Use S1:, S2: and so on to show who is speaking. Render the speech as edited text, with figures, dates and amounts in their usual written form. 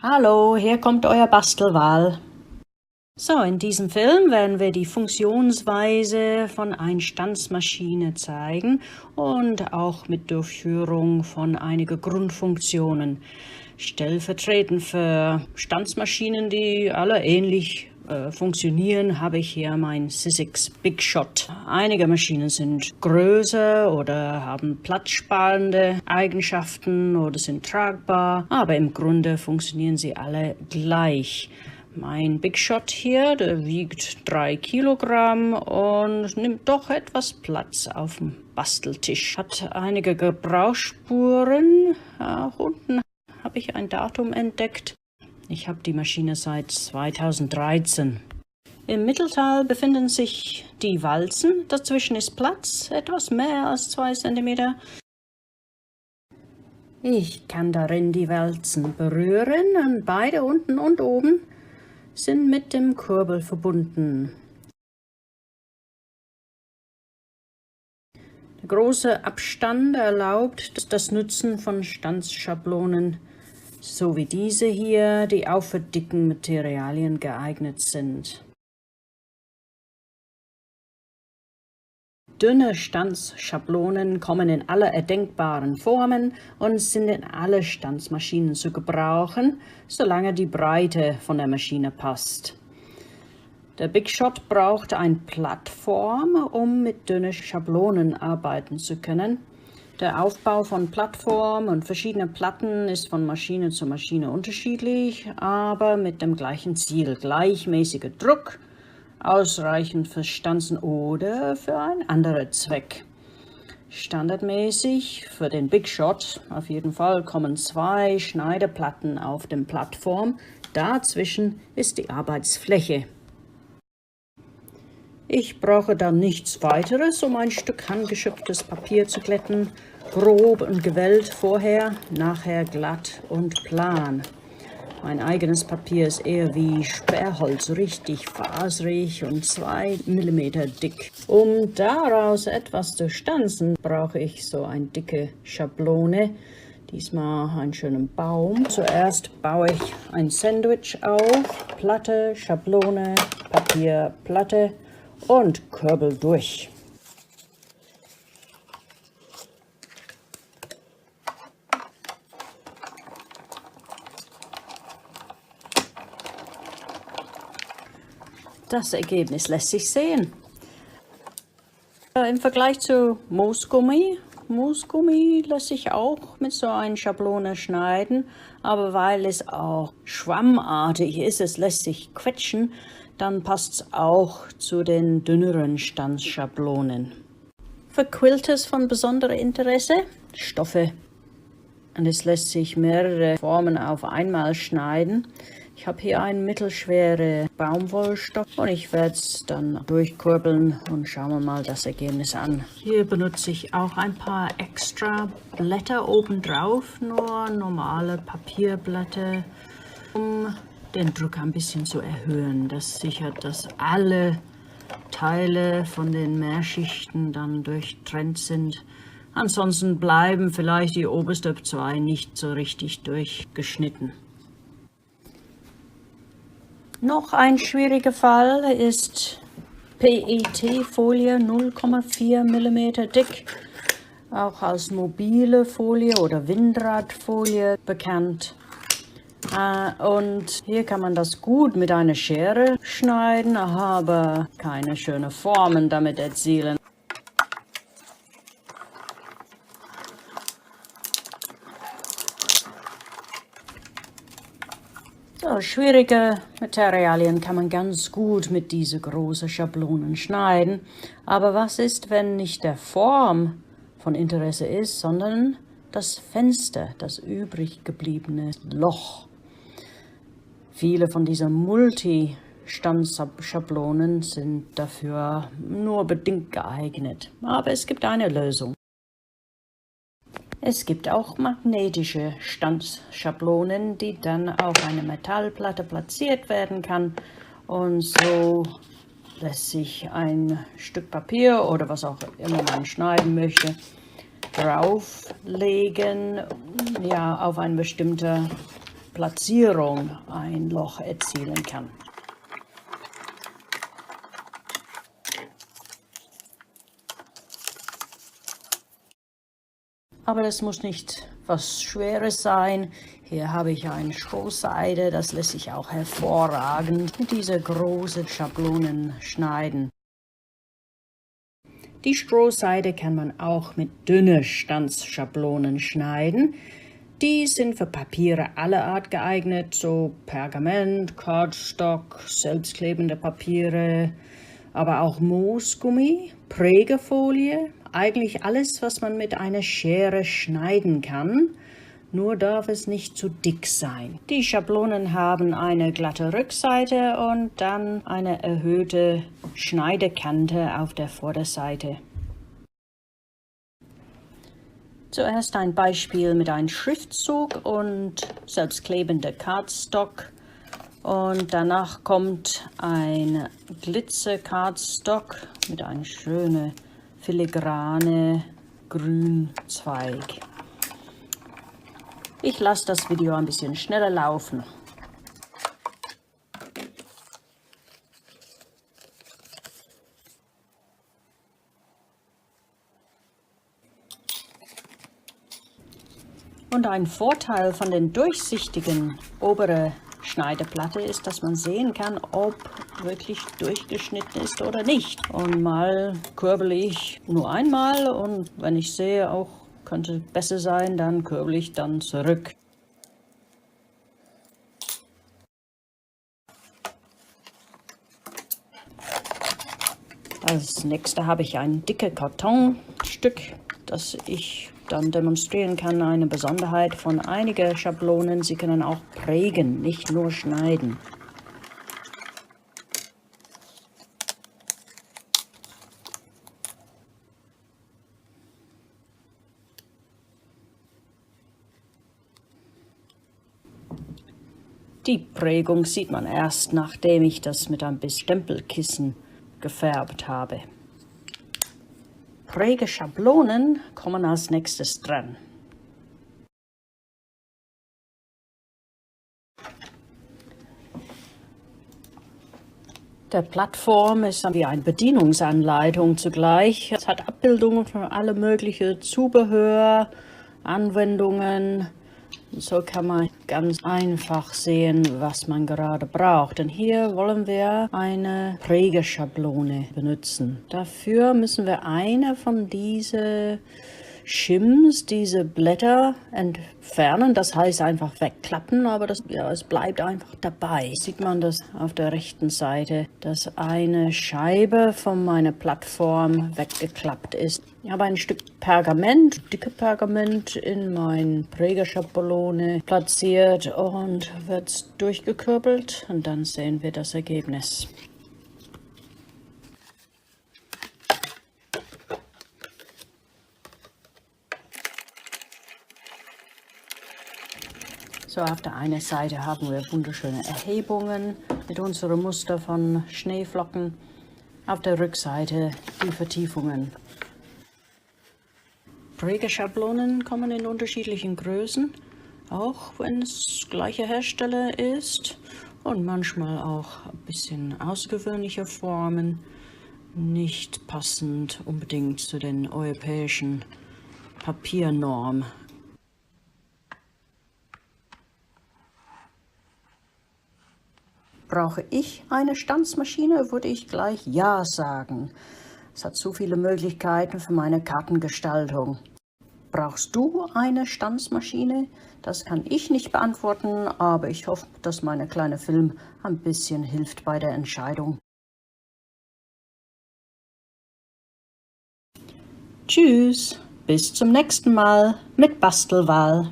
S1: Hallo, hier kommt euer Bastelwahl. So, in diesem Film werden wir die Funktionsweise von einer Stanzmaschine zeigen und auch mit Durchführung von einigen Grundfunktionen. Stellvertretend für Stanzmaschinen, die alle ähnlich funktionieren, habe ich hier mein Sizzix Big Shot. Einige Maschinen sind größer oder haben platzsparende Eigenschaften oder sind tragbar, aber im Grunde funktionieren sie alle gleich. Mein Big Shot hier, der wiegt 3 Kilogramm und nimmt doch etwas Platz auf dem Basteltisch. Hat einige Gebrauchsspuren. Auch unten habe ich ein Datum entdeckt. Ich habe die Maschine seit 2013. Im Mittelteil befinden sich die Walzen. Dazwischen ist Platz, etwas mehr als 2 cm. Ich kann darin die Walzen berühren und beide unten und oben sind mit dem Kurbel verbunden. Der große Abstand erlaubt das Nutzen von Stanzschablonen, so wie diese hier, die auch für dicken Materialien geeignet sind. Dünne Stanzschablonen kommen in alle erdenkbaren Formen und sind in alle Stanzmaschinen zu gebrauchen, solange die Breite von der Maschine passt. Der Big Shot braucht eine Plattform, um mit dünnen Schablonen arbeiten zu können. Der Aufbau von Plattformen und verschiedenen Platten ist von Maschine zu Maschine unterschiedlich, aber mit dem gleichen Ziel: gleichmäßiger Druck, ausreichend für Stanzen oder für einen anderen Zweck. Standardmäßig für den Big Shot auf jeden Fall kommen 2 Schneideplatten auf der Plattform. Dazwischen ist die Arbeitsfläche. Ich brauche dann nichts weiteres, um ein Stück handgeschöpftes Papier zu glätten. Grob und gewellt vorher, nachher glatt und plan. Mein eigenes Papier ist eher wie Sperrholz, richtig faserig und 2 mm dick. Um daraus etwas zu stanzen, brauche ich so eine dicke Schablone. Diesmal einen schönen Baum. Zuerst baue ich ein Sandwich auf. Platte, Schablone, Papier, Platte und Kurbel durch. Das Ergebnis lässt sich sehen. Im Vergleich zu Moosgummi lässt sich auch mit so einer Schablone schneiden, aber weil es auch schwammartig ist, es lässt sich quetschen, dann passt es auch zu den dünneren Stanzschablonen. Für Quilters von besonderem Interesse Stoffe. Und es lässt sich mehrere Formen auf einmal schneiden. Ich habe hier einen mittelschweren Baumwollstoff und ich werde es dann durchkurbeln und schauen wir mal das Ergebnis an. Hier benutze ich auch ein paar extra Blätter obendrauf, nur normale Papierblätter, um den Druck ein bisschen zu erhöhen. Das sichert, dass alle Teile von den Mehrschichten dann durchtrennt sind. Ansonsten bleiben vielleicht die obersten 2 nicht so richtig durchgeschnitten. Noch ein schwieriger Fall ist PET-Folie 0,4 mm dick, auch als mobile Folie oder Windradfolie bekannt. Und hier kann man das gut mit einer Schere schneiden, aber keine schönen Formen damit erzielen. So, schwierige Materialien kann man ganz gut mit diesen großen Schablonen schneiden. Aber was ist, wenn nicht der Form von Interesse ist, sondern das Fenster, das übrig gebliebene Loch? Viele von diesen Multi-Stanzschablonen sind dafür nur bedingt geeignet. Aber es gibt eine Lösung. Es gibt auch magnetische Stanzschablonen, die dann auf eine Metallplatte platziert werden kann. Und so lässt sich ein Stück Papier oder was auch immer man schneiden möchte, drauflegen, ja, auf eine bestimmte Platzierung ein Loch erzielen kann. Aber das muss nicht was Schweres sein. Hier habe ich eine Strohseide, das lässt sich auch hervorragend mit dieser großen Schablonen schneiden. Die Strohseide kann man auch mit dünnen Stanzschablonen schneiden. Die sind für Papiere aller Art geeignet, so Pergament, Cardstock, selbstklebende Papiere, aber auch Moosgummi, Prägefolie, eigentlich alles, was man mit einer Schere schneiden kann. Nur darf es nicht zu dick sein. Die Schablonen haben eine glatte Rückseite und dann eine erhöhte Schneidekante auf der Vorderseite. Zuerst ein Beispiel mit einem Schriftzug und selbstklebender Cardstock. Und danach kommt ein Glitzer-Cardstock mit einem schönen filigrane Grünzweig. Ich lasse das Video ein bisschen schneller laufen. Und ein Vorteil von den durchsichtigen oberen Schneideplatte ist, dass man sehen kann, ob wirklich durchgeschnitten ist oder nicht. Und mal kurbel ich nur einmal und wenn ich sehe, auch könnte besser sein, dann kurbel ich dann zurück. Als nächstes habe ich ein dickes Kartonstück, das ich dann demonstrieren kann, eine Besonderheit von einigen Schablonen. Sie können auch prägen, nicht nur schneiden. Die Prägung sieht man erst, nachdem ich das mit einem Stempelkissen gefärbt habe. Prägeschablonen kommen als nächstes dran. Der Plattform ist wie eine Bedienungsanleitung zugleich. Es hat Abbildungen für alle möglichen Zubehör, Anwendungen. So kann man ganz einfach sehen, was man gerade braucht. Und hier wollen wir eine Prägeschablone benutzen. Dafür müssen wir eine von diesen Shims, diese Blätter entfernen. Das heißt einfach wegklappen, aber es bleibt einfach dabei. Sieht man das auf der rechten Seite, dass eine Scheibe von meiner Plattform weggeklappt ist. Ich habe ein Stück Pergament, dicke Pergament, in meine Prägeschablone platziert und wird durchgekurbelt und dann sehen wir das Ergebnis. So, auf der einen Seite haben wir wunderschöne Erhebungen mit unserem Muster von Schneeflocken. Auf der Rückseite die Vertiefungen. Prägeschablonen kommen in unterschiedlichen Größen, auch wenn es gleicher Hersteller ist. Und manchmal auch ein bisschen ausgewöhnliche Formen, nicht passend unbedingt zu den europäischen Papiernormen. Brauche ich eine Stanzmaschine, würde ich gleich Ja sagen. Es hat zu viele Möglichkeiten für meine Kartengestaltung. Brauchst du eine Stanzmaschine? Das kann ich nicht beantworten, aber ich hoffe, dass mein kleiner Film ein bisschen hilft bei der Entscheidung. Tschüss, bis zum nächsten Mal mit Bastelwahl.